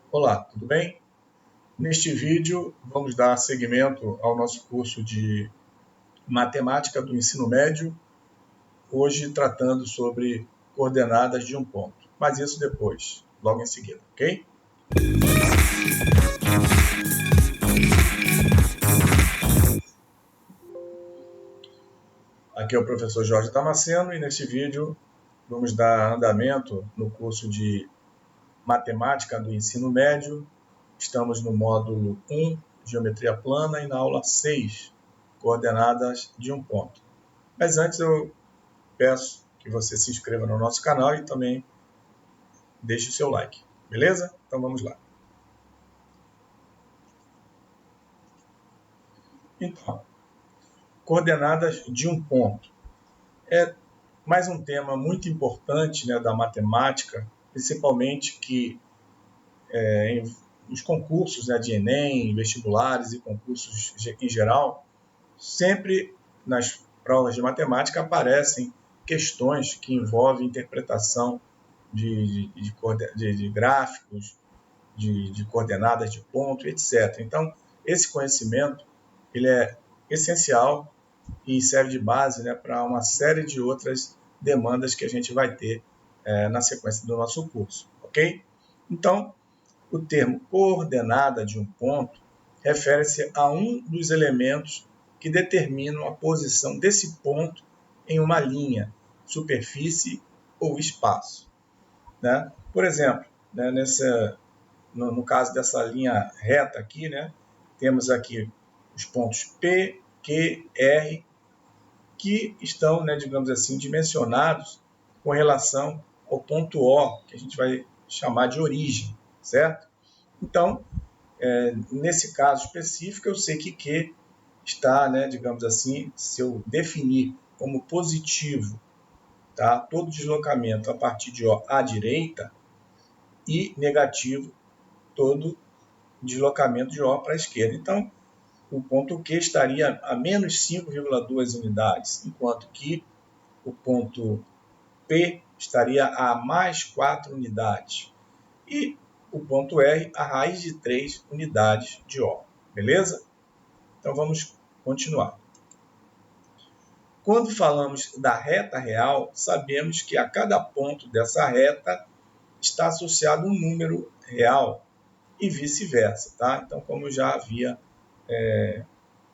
Olá, tudo bem? Neste vídeo vamos dar seguimento ao nosso curso de Matemática do Ensino Médio, hoje tratando sobre coordenadas de um ponto, mas isso depois, logo em seguida, ok? Aqui é o professor Jorge Damasceno e neste vídeo vamos dar andamento no curso de Matemática do Ensino Médio. Estamos no módulo 1, Geometria Plana, e na aula 6, Coordenadas de um ponto. Mas antes eu peço que você se inscreva no nosso canal e também deixe o seu like, beleza? Então vamos lá. Então, coordenadas de um ponto. É mais um tema muito importante, né, da matemática, principalmente que os concursos, né, de Enem, vestibulares e concursos em geral, sempre nas provas de matemática aparecem questões que envolvem interpretação de gráficos, de coordenadas de ponto, etc. Então, esse conhecimento ele é essencial e serve de base, né, para uma série de outras demandas que a gente vai ter na sequência do nosso curso, ok? Então, o termo coordenada de um ponto refere-se a um dos elementos que determinam a posição desse ponto em uma linha, superfície ou espaço, né? Por exemplo, né, no caso dessa linha reta aqui, né, temos aqui os pontos P, Q, R, que estão, né, digamos assim, dimensionados com relação ao ponto O, que a gente vai chamar de origem, certo? Então, nesse caso específico, eu sei que Q está, né, digamos assim, se eu definir como positivo, tá, todo deslocamento a partir de O à direita, e negativo todo deslocamento de O para a esquerda. Então, o ponto Q estaria a menos 5,2 unidades, enquanto que o ponto P estaria a mais 4 unidades. E o ponto R a raiz de 3 unidades de O. Beleza? Então vamos continuar. Quando falamos da reta real, sabemos que a cada ponto dessa reta está associado um número real e vice-versa, tá? Então, como eu já havia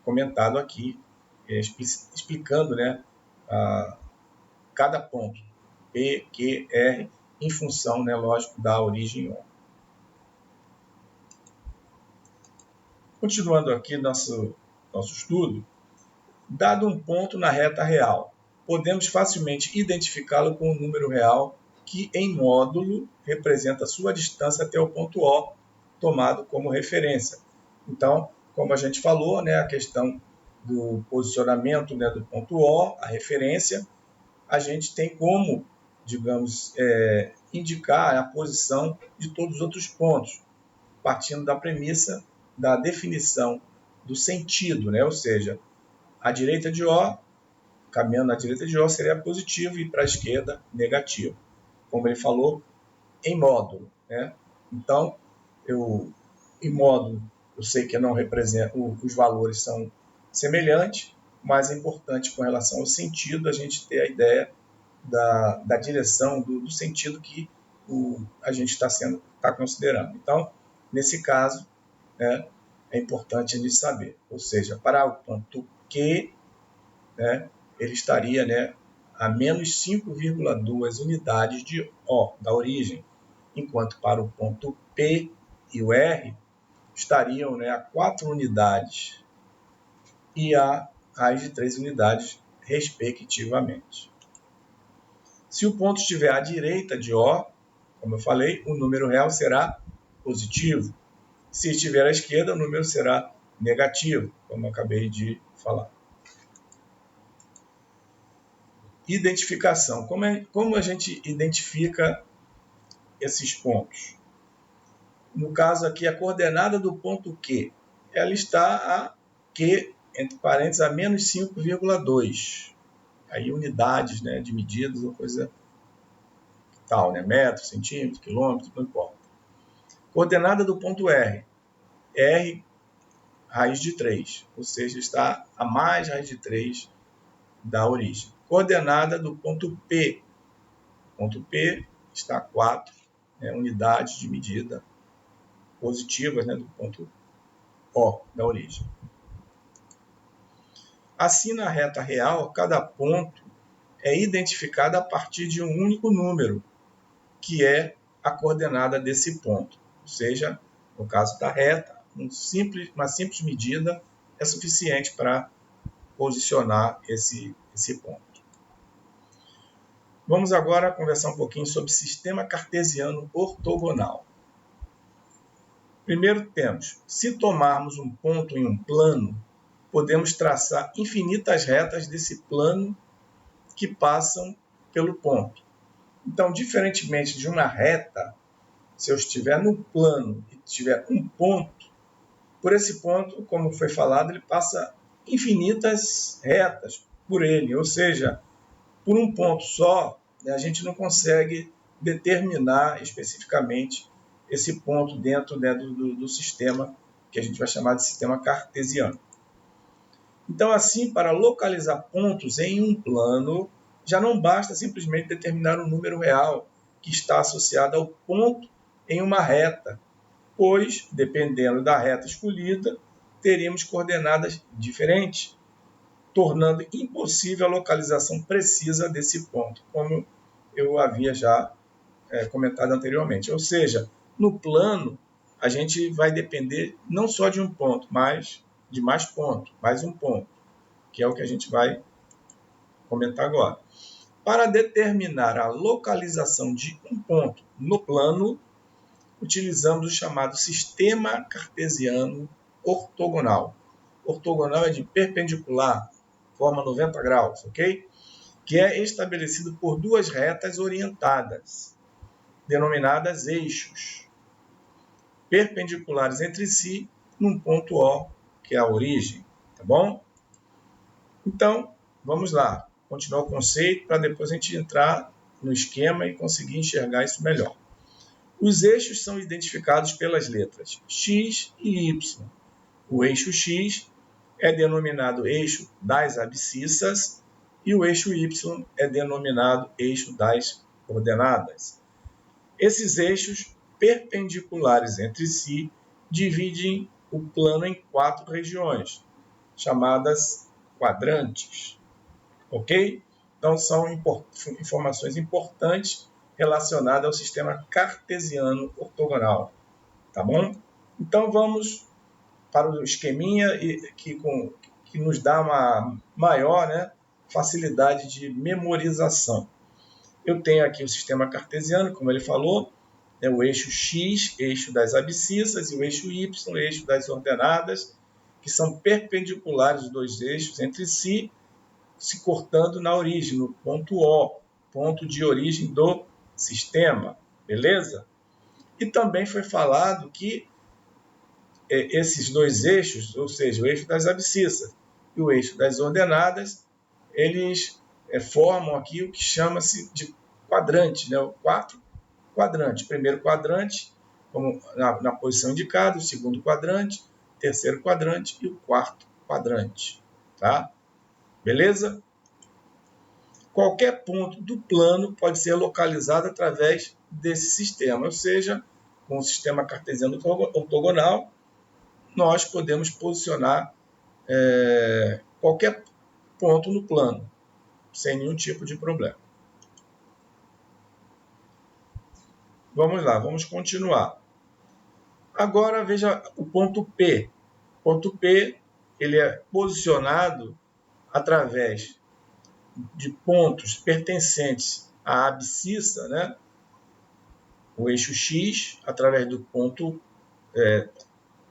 comentado aqui, explicando, né, cada ponto, P, Q, R, em função, né, lógico, da origem O. Continuando aqui nosso estudo, dado um ponto na reta real, podemos facilmente identificá-lo com um número real que, em módulo, representa sua distância até o ponto O, tomado como referência. Então, como a gente falou, né, a questão do posicionamento, né, do ponto O, a referência, a gente tem como, digamos, indicar a posição de todos os outros pontos, partindo da premissa da definição do sentido, né? Ou seja, à direita de O, caminhando à direita de O, seria positivo e para a esquerda, negativo. Como ele falou, em módulo, né? Então, em módulo, eu sei que não representa, os valores são semelhantes, mas é importante com relação ao sentido a gente ter a ideia da direção, do sentido que a gente está considerando. Então, nesse caso, né, é importante a gente saber. Ou seja, para o ponto Q, né, ele estaria, né, a menos 5,2 unidades de O, da origem, enquanto para o ponto P e o R estariam, né, a 4 unidades e a raiz de 3 unidades, respectivamente. Se o ponto estiver à direita de O, como eu falei, o número real será positivo. Se estiver à esquerda, o número será negativo, como eu acabei de falar. Identificação. Como a gente identifica esses pontos? No caso aqui, a coordenada do ponto Q, ela está a Q, entre parênteses, a menos 5,2. Aí unidades, né, de medidas ou coisa tal, né, metro, centímetro, quilômetro, não importa. Coordenada do ponto R, R raiz de 3, ou seja, está a mais raiz de 3 da origem. Coordenada do ponto P está a 4, unidades de medida positivas, do ponto O da origem. Assim, na reta real, cada ponto é identificado a partir de um único número, que é a coordenada desse ponto. Ou seja, no caso da reta, uma simples medida é suficiente para posicionar esse ponto. Vamos agora conversar um pouquinho sobre sistema cartesiano ortogonal. Primeiro temos, se tomarmos um ponto em um plano, podemos traçar infinitas retas desse plano que passam pelo ponto. Então, diferentemente de uma reta, se eu estiver no plano e tiver um ponto, por esse ponto, como foi falado, ele passa infinitas retas por ele, ou seja, por um ponto só, a gente não consegue determinar especificamente esse ponto dentro do sistema que a gente vai chamar de sistema cartesiano. Então, assim, para localizar pontos em um plano, já não basta simplesmente determinar um número real que está associado ao ponto em uma reta, pois, dependendo da reta escolhida, teríamos coordenadas diferentes, tornando impossível a localização precisa desse ponto, como eu havia já comentado anteriormente. Ou seja, no plano, a gente vai depender não só de um ponto, mas de mais pontos, mais um ponto, que é o que a gente vai comentar agora. Para determinar a localização de um ponto no plano, utilizamos o chamado sistema cartesiano ortogonal. Ortogonal é de perpendicular, forma 90 graus, ok? Que é estabelecido por duas retas orientadas, denominadas eixos, perpendiculares entre si, num ponto O, que é a origem, tá bom? Então, vamos lá, continuar o conceito para depois a gente entrar no esquema e conseguir enxergar isso melhor. Os eixos são identificados pelas letras X e Y. O eixo X é denominado eixo das abscissas e o eixo Y é denominado eixo das ordenadas. Esses eixos perpendiculares entre si dividem o plano em 4 regiões, chamadas quadrantes. Ok? Então, são informações importantes relacionadas ao sistema cartesiano ortogonal. Tá bom? Então, vamos para o esqueminha que nos dá uma maior facilidade de memorização. Eu tenho aqui o sistema cartesiano, como ele falou, o eixo X, eixo das abscissas, e o eixo Y, eixo das ordenadas, que são perpendiculares os dois eixos entre si, se cortando na origem, no ponto O, ponto de origem do sistema, beleza? E também foi falado que esses dois eixos, ou seja, o eixo das abscissas e o eixo das ordenadas, eles formam aqui o que chama-se de quadrante, o 4 quadrante. Primeiro quadrante, como na posição indicada, o segundo quadrante, terceiro quadrante e o quarto quadrante. Tá? Beleza? Qualquer ponto do plano pode ser localizado através desse sistema, ou seja, com o sistema cartesiano ortogonal, nós podemos posicionar qualquer ponto no plano, sem nenhum tipo de problema. Vamos lá, vamos continuar. Agora veja o ponto P. O ponto P ele é posicionado através de pontos pertencentes à abscissa, o eixo X, através do ponto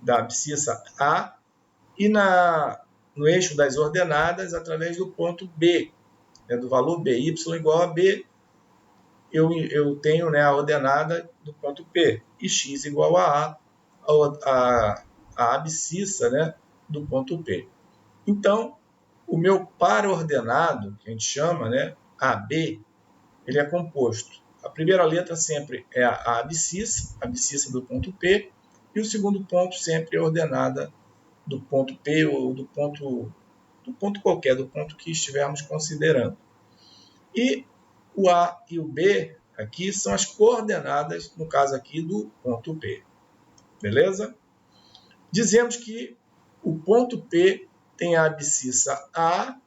da abscissa A, e no eixo das ordenadas, através do ponto B, do valor B. Y igual a B, eu tenho a ordenada do ponto P, e X igual a abscissa do ponto P. Então, o meu par ordenado, que a gente chama, AB, ele é composto A primeira letra sempre é a abscissa do ponto P, e o segundo ponto sempre é ordenada do ponto P ou do ponto qualquer, do ponto que estivermos considerando. E o A e o B aqui são as coordenadas, no caso aqui, do ponto P. Beleza? Dizemos que o ponto P tem a abscissa A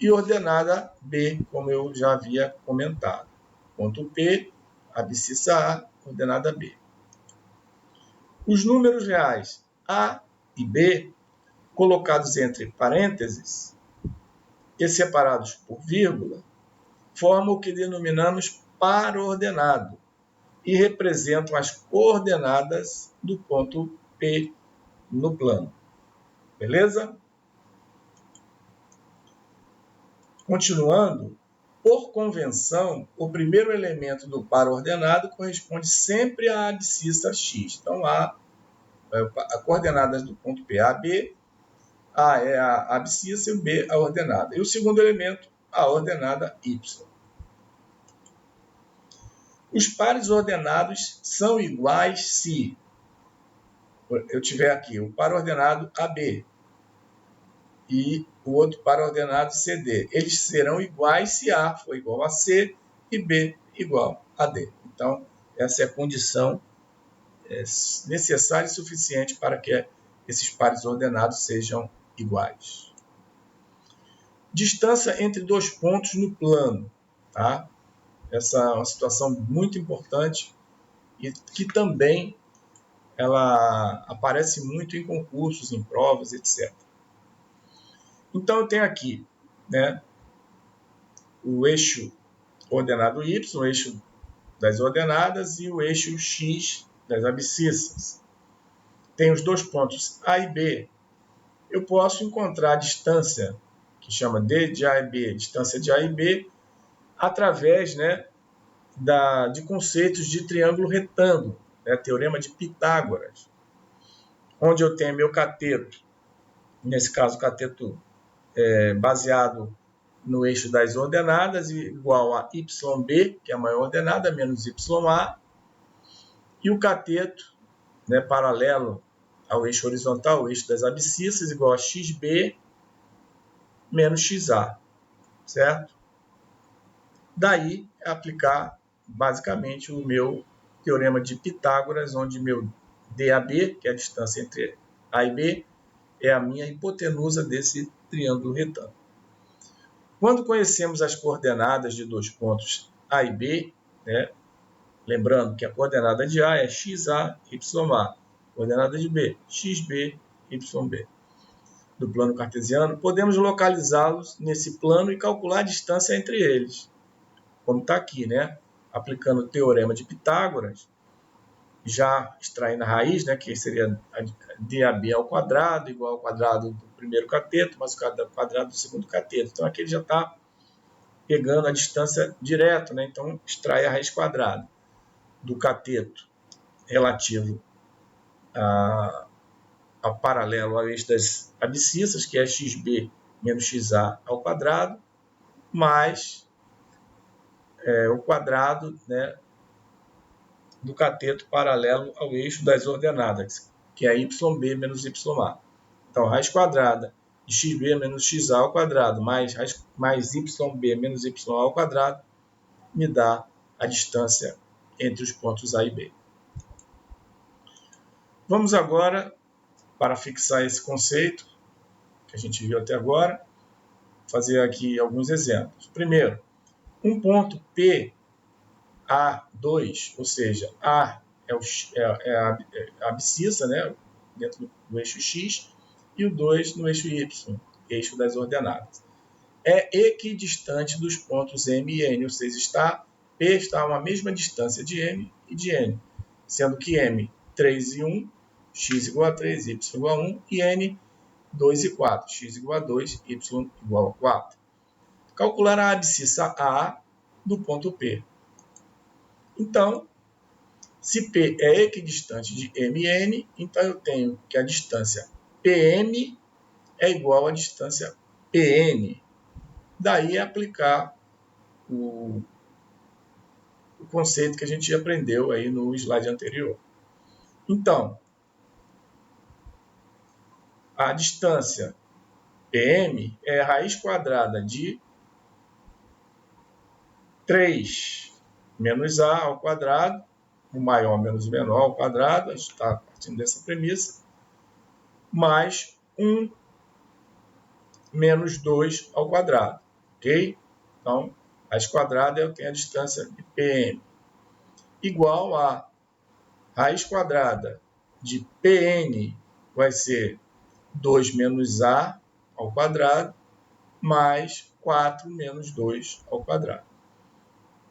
e ordenada B, como eu já havia comentado. Ponto P, abscissa A, ordenada B. Os números reais A e B, colocados entre parênteses e separados por vírgula, formam o que denominamos par ordenado e representam as coordenadas do ponto P no plano. Beleza? Continuando, por convenção, o primeiro elemento do par ordenado corresponde sempre à abscissa x. Então, a coordenadas do ponto P, A, B, A é a abscissa e o B a ordenada. E o segundo elemento, a ordenada y. Os pares ordenados são iguais se eu tiver aqui o par ordenado AB e o outro par ordenado CD. Eles serão iguais se A for igual a C e B igual a D. Então, essa é a condição necessária e suficiente para que esses pares ordenados sejam iguais. Distância entre dois pontos no plano. Tá? Essa é uma situação muito importante e que também ela aparece muito em concursos, em provas, etc. Então, eu tenho aqui, né, o eixo ordenado y, o eixo das ordenadas e o eixo x das abscissas. Tem os dois pontos A e B. Eu posso encontrar a distância, que chama D de A e B, distância de A e B, através, né, de conceitos de triângulo retângulo, né, teorema de Pitágoras, onde eu tenho meu cateto, nesse caso o cateto baseado no eixo das ordenadas, igual a YB, que é a maior ordenada, menos YA, e o cateto, né, paralelo ao eixo horizontal, o eixo das abscissas, igual a XB menos XA, certo? Daí, aplicar basicamente o meu teorema de Pitágoras, onde meu DAB, que é a distância entre A e B, é a minha hipotenusa desse triângulo retângulo. Quando conhecemos as coordenadas de dois pontos A e B, né, lembrando que a coordenada de A é XA, YA, coordenada de B, XB, YB. Do plano cartesiano, podemos localizá-los nesse plano e calcular a distância entre eles. Como está aqui, né? Aplicando o teorema de Pitágoras, já extraindo a raiz, né, que seria DAB ao quadrado, igual ao quadrado do primeiro cateto, mais o quadrado do segundo cateto. Então, aqui ele já está pegando a distância direto, né? Então, extrai a raiz quadrada do cateto relativo ao paralelo ao eixo das abscissas, que é XB menos XA ao quadrado, mais o quadrado, né, do cateto paralelo ao eixo das ordenadas, que é YB menos YA. Então, raiz quadrada de XB menos XA ao quadrado mais YB menos YA ao quadrado me dá a distância entre os pontos A e B. Vamos agora, para fixar esse conceito que a gente viu até agora, fazer aqui alguns exemplos. Primeiro, um ponto P A2, ou seja, A é a abscissa, né, dentro do eixo X, e o 2 no eixo Y, eixo das ordenadas. É equidistante dos pontos M e N, ou seja, P está a uma mesma distância de M e de N, sendo que M 3 e 1, x igual a 3, y igual a 1, e N 2 e 4, x igual a 2, y igual a 4. Calcular a abscissa A do ponto P. Então, se P é equidistante de M e N, então eu tenho que a distância PM é igual à distância PN. Daí aplicar conceito que a gente aprendeu aí no slide anterior. Então, a distância PM é a raiz quadrada de 3 menos A ao quadrado, o maior menos o menor ao quadrado, a gente está partindo dessa premissa, mais 1 menos 2 ao quadrado, ok? Então, raiz quadrada eu tenho a distância de PM, igual a raiz quadrada de Pn vai ser 2 menos A ao quadrado, mais 4 menos 2 ao quadrado.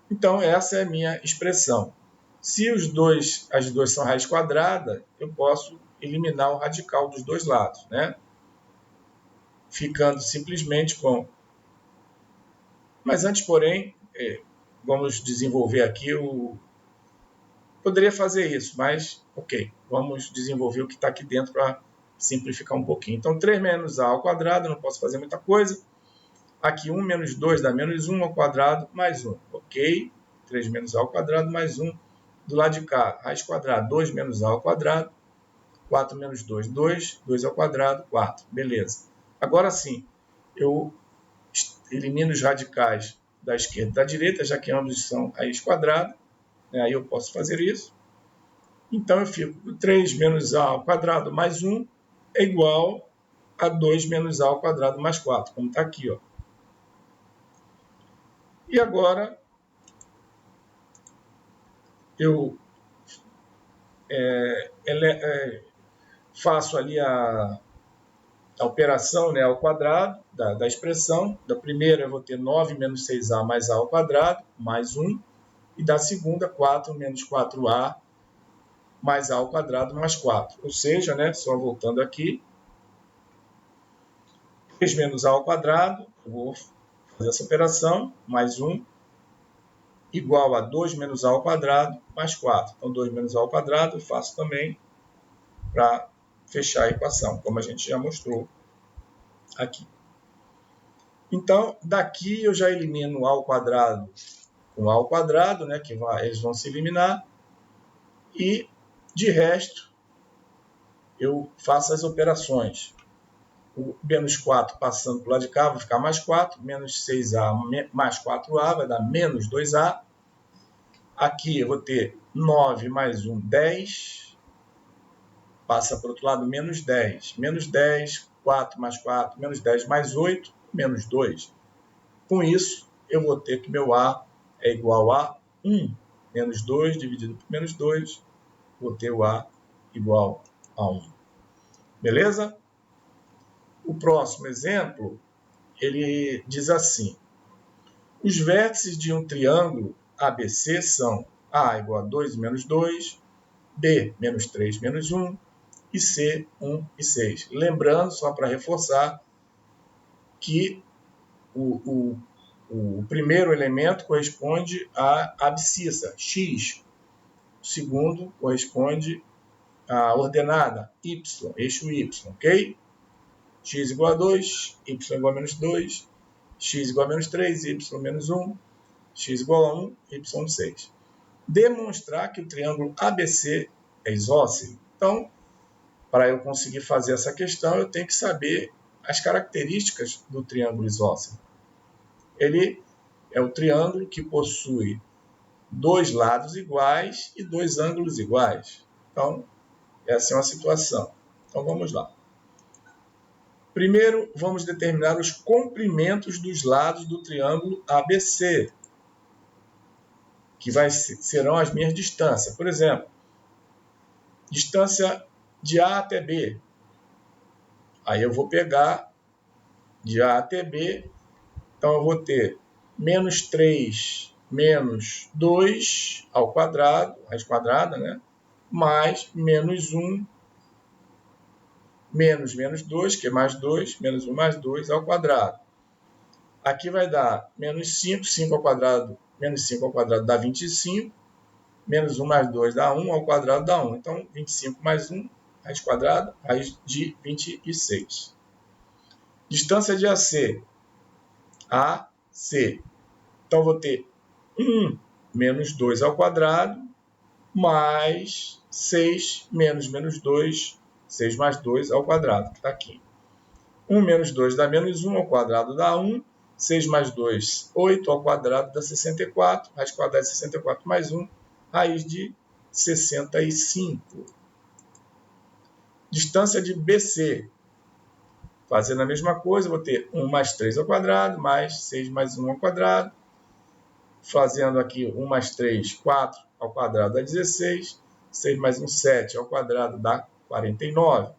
Então, essa é a minha expressão. Se as duas são raiz quadrada, eu posso eliminar o radical dos dois lados, né? Ficando simplesmente com... Mas antes, porém, vamos desenvolver aqui o... Poderia fazer isso, mas, ok, vamos desenvolver o que está aqui dentro para simplificar um pouquinho. Então, 3 menos A ao quadrado, não posso fazer muita coisa. Aqui, 1 menos 2 dá menos 1 ao quadrado, mais 1. Ok, 3 menos A ao quadrado, mais 1. Do lado de cá, raiz quadrada, 2 menos A ao quadrado. 4 menos 2, 2. 2 ao quadrado, 4. Beleza. Agora sim, eu elimino os radicais da esquerda e da direita, já que ambos são raiz quadrada. Aí eu posso fazer isso. Então, eu fico 3 menos A ao quadrado mais 1 é igual a 2 menos A ao quadrado mais 4, como está aqui, ó. E agora, eu faço ali a operação, né, ao quadrado da expressão. Da primeira eu vou ter 9 menos 6A mais A ao quadrado, mais 1. E da segunda, 4 menos 4A mais A ao quadrado, mais 4. Ou seja, né, só voltando aqui, 3 menos A ao quadrado, eu vou fazer essa operação, mais 1, igual a 2 menos A ao quadrado, mais 4. Então, 2 menos A ao quadrado eu faço também para fechar a equação, como a gente já mostrou aqui. Então, daqui eu já elimino A ao quadrado com A ao quadrado, né, que eles vão se eliminar. E, de resto, eu faço as operações. O menos 4 passando para o lado de cá vai ficar mais 4. Menos 6A mais 4A vai dar menos 2A. Aqui eu vou ter 9 mais 1, 10. Passa para o outro lado, menos 10. Menos 10, 4 mais 4, menos 10 mais 8, menos 2. Com isso, eu vou ter que meu A é igual a 1. Menos 2 dividido por menos 2, vou ter o A igual a 1. Beleza? O próximo exemplo, ele diz assim: os vértices de um triângulo ABC são A igual a 2 menos 2, B menos 3 menos 1 e C 1 e 6. Lembrando, só para reforçar, que o primeiro elemento corresponde à abscissa, x. O segundo corresponde à ordenada, y, eixo y, ok? X igual a 2, y igual a menos 2, x igual a menos 3, y menos 1, x igual a 1, y 6. Demonstrar que o triângulo ABC é isósceles. Então, para eu conseguir fazer essa questão, eu tenho que saber as características do triângulo isósceles. Ele é o triângulo que possui dois lados iguais e dois ângulos iguais. Então, essa é uma situação. Então, vamos lá. Primeiro, vamos determinar os comprimentos dos lados do triângulo ABC, que serão as minhas distâncias. Por exemplo, distância de A até B. Aí eu vou pegar de A até B, então eu vou ter menos 3 menos 2 ao quadrado, raiz quadrada, né? Mais menos 1 menos 2, que é mais 2, menos 1 mais 2 ao quadrado. Aqui vai dar menos 5, 5 ao quadrado, menos 5 ao quadrado dá 25, menos 1 mais 2 dá 1, ao quadrado dá 1. Então, 25 mais 1, raiz quadrada, raiz de 26. Distância de AC. AC. Então, vou ter 1 menos 2 ao quadrado, mais 6 menos 2, 6 mais 2 ao quadrado, que está aqui. 1 menos 2 dá menos 1 ao quadrado dá 1. 6 mais 2, 8 ao quadrado dá 64. Raiz quadrada de 64 mais 1, raiz de 65. Distância de BC. Fazendo a mesma coisa, vou ter 1 mais 3 ao quadrado, mais 6 mais 1 ao quadrado. Fazendo aqui 1 mais 3, 4 ao quadrado dá 16. 6 mais 1, 7 ao quadrado dá 49.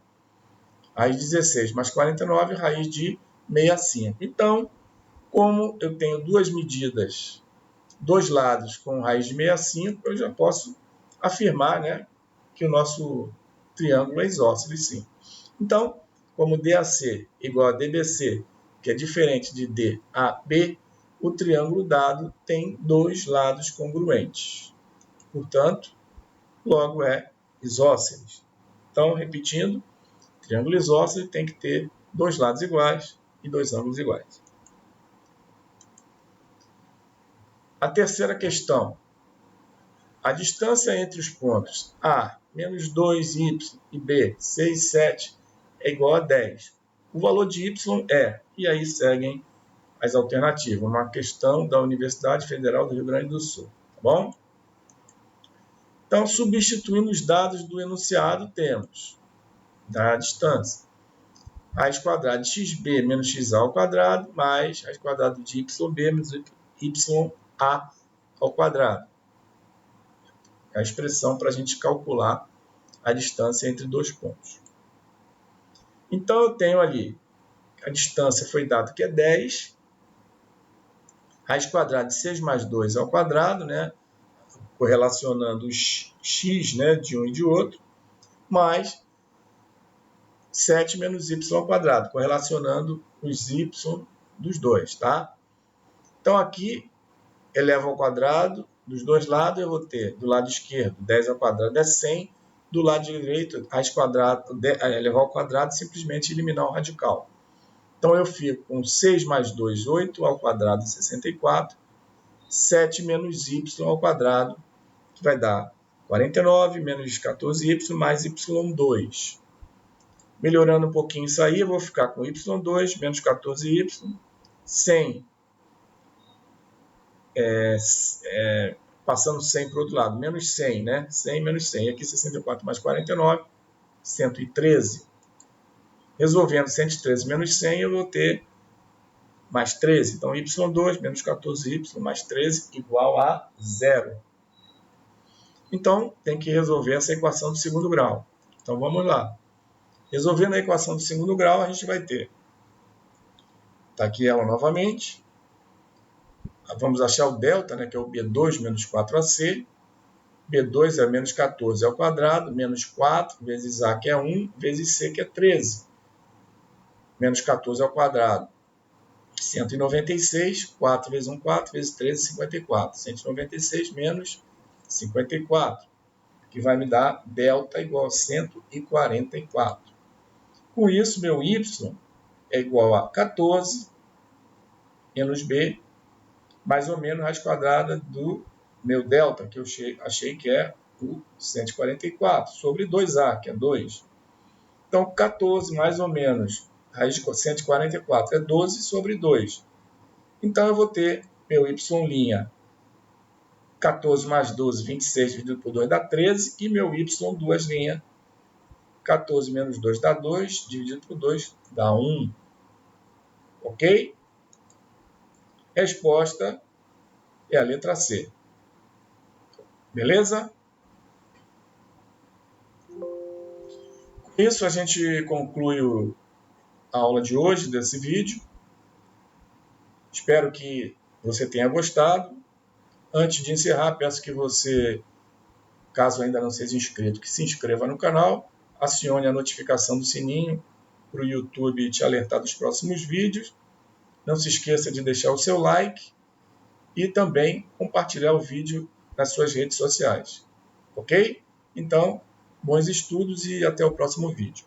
Raiz de 16 mais 49, raiz de 65. Então, como eu tenho duas medidas, dois lados com raiz de 65, eu já posso afirmar, né, que o nosso triângulo é isósceles, sim. Então, como DAC igual a DBC, que é diferente de DAB, o triângulo dado tem dois lados congruentes. Portanto, logo é isósceles. Então, repetindo, triângulo isósceles tem que ter dois lados iguais e dois ângulos iguais. A terceira questão. A distância entre os pontos A, menos 2y e B, 6, 7, é igual a 10. O valor de y é, e aí seguem as alternativas. Uma questão da Universidade Federal do Rio Grande do Sul. Tá bom? Então, substituindo os dados do enunciado, temos da distância raiz quadrada de xb menos xa ao quadrado, mais raiz quadrada de yb menos ya ao quadrado. É a expressão para a gente calcular a distância entre dois pontos. Então, eu tenho ali, a distância foi dada que é 10, raiz quadrada de 6 mais 2 ao quadrado, né, correlacionando os x, né, de um e de outro, mais 7 menos y ao quadrado, correlacionando os y dos dois, tá? Então, aqui, eleva ao quadrado, dos dois lados, eu vou ter, do lado esquerdo, 10 ao quadrado é 100, do lado direito, raiz quadrada, elevar ao quadrado, simplesmente eliminar o radical. Então, eu fico com 6 mais 2, 8 ao quadrado, 64, 7 menos y ao quadrado, que vai dar 49 menos 14y mais y2. Melhorando um pouquinho isso aí, eu vou ficar com y2 menos 14y, 100, passando 100 para o outro lado, menos 100, né? 100 menos 100. E aqui 64 mais 49, 113. Resolvendo 113 menos 100, eu vou ter mais 13. Então, y2 menos 14y mais 13 igual a 0. Então, tem que resolver essa equação do segundo grau. Então, vamos lá. Resolvendo a equação do segundo grau, a gente vai ter. Está aqui ela novamente. Vamos achar o delta, né, que é o B2 menos 4AC. B2 é menos 14 ao quadrado, menos 4 vezes A, que é 1, vezes C, que é 13. Menos 14 ao quadrado, 196. 4 vezes 1, 4, vezes 13, 54. 196 menos 54, que vai me dar delta igual a 144. Com isso, meu y é igual a 14 menos b, mais ou menos raiz quadrada do meu delta, que eu achei que é o 144, sobre 2a, que é 2. Então, 14 mais ou menos raiz de 144 é 12 sobre 2. Então, eu vou ter meu y', 14 mais 12, 26 dividido por 2 dá 13, e meu y, duas linhas, 14 menos 2 dá 2, dividido por 2 dá 1. Ok? Resposta é a letra C. Beleza? Com isso, a gente conclui a aula de hoje, desse vídeo. Espero que você tenha gostado. Antes de encerrar, peço que você, caso ainda não seja inscrito, que se inscreva no canal, acione a notificação do sininho para o YouTube te alertar dos próximos vídeos. Não se esqueça de deixar o seu like e também compartilhar o vídeo nas suas redes sociais. Ok? Então, bons estudos e até o próximo vídeo.